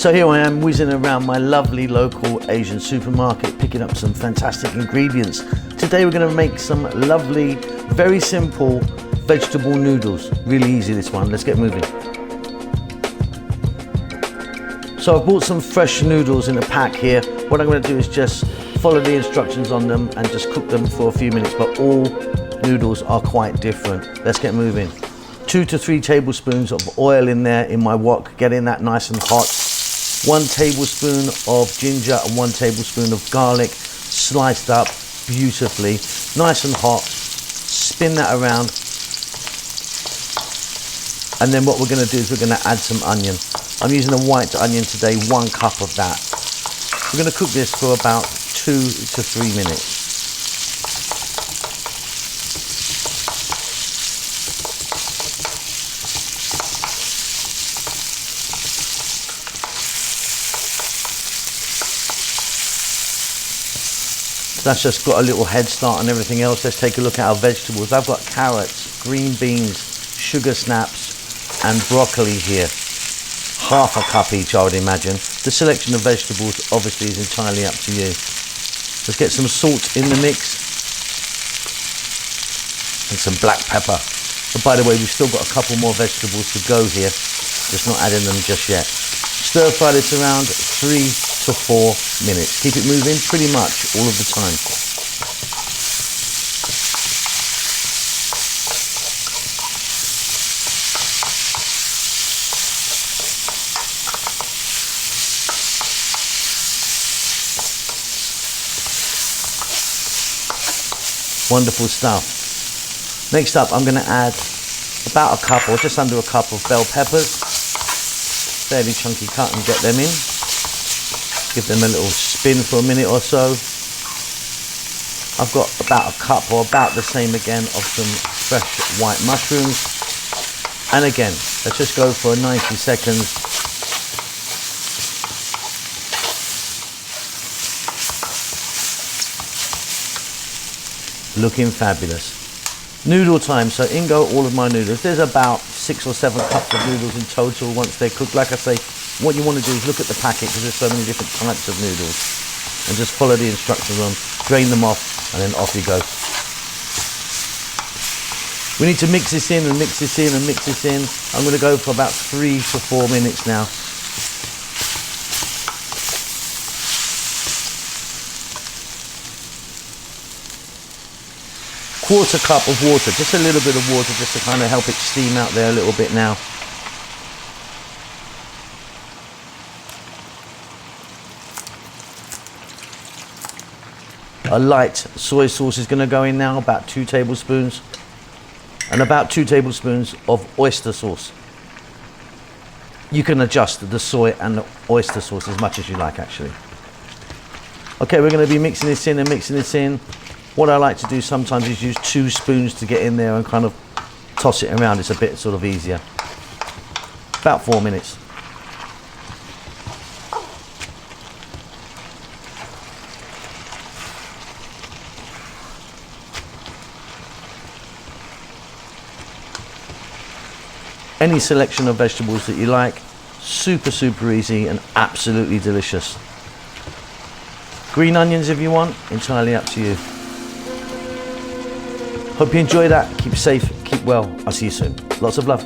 So here I am whizzing around my lovely local Asian supermarket, picking up some fantastic ingredients. Today we're going to make some lovely, very simple vegetable noodles. Really easy this one, let's get moving. So I've bought some fresh noodles in a pack here. What I'm going to do is just follow the instructions on them and just cook them for a few minutes, but all noodles are quite different. Let's get moving. 2 to 3 tablespoons of oil in there in my wok, getting that nice and hot. 1 tablespoon of ginger and 1 tablespoon of garlic, sliced up beautifully, nice and hot. Spin that around. And then what we're going to do is we're going to add some onion. I'm using a white onion today, 1 cup of that. We're going to cook this for about 2 to 3 minutes. That's just got a little head start on everything else. Let's take a look at our vegetables. I've got carrots, green beans, sugar snaps, and broccoli here. Half a cup each, I would imagine. The selection of vegetables obviously is entirely up to you. Let's get some salt in the mix and some black pepper. But by the way, we've still got a couple more vegetables to go here, just not adding them just yet. Stir fry this around 3 to 4 minutes. Keep it moving pretty much all of the time. Wonderful stuff. Next up, I'm going to add about a cup or just under a cup of bell peppers. Fairly chunky cut, and get them in. Give them a little spin for a minute or so. I've got about a cup or about the same again of some fresh white mushrooms. And again, let's just go for 90 seconds. Looking fabulous. Noodle time, so in go all of my noodles. There's about 6 or 7 cups of noodles in total once they're cooked. Like I say, what you want to do is look at the packet because there's so many different types of noodles and just follow the instructions on, drain them off, and then off you go. We need to mix this in and mix this in and mix this in. I'm going to go for about 3 to 4 minutes now. Quarter cup of water, just a little bit of water just to kind of help it steam out there a little bit now. A light soy sauce is going to go in now, about 2 tablespoons, and about 2 tablespoons of oyster sauce. You can adjust the soy and the oyster sauce as much as you like, actually. Okay, we're going to be mixing this in and mixing this in. What I like to do sometimes is use 2 spoons to get in there and kind of toss it around. It's a bit sort of easier. About 4 minutes. Any selection of vegetables that you like. Super, super easy and absolutely delicious. Green onions if you want, entirely up to you. Hope you enjoy that. Keep safe, keep well. I'll see you soon. Lots of love.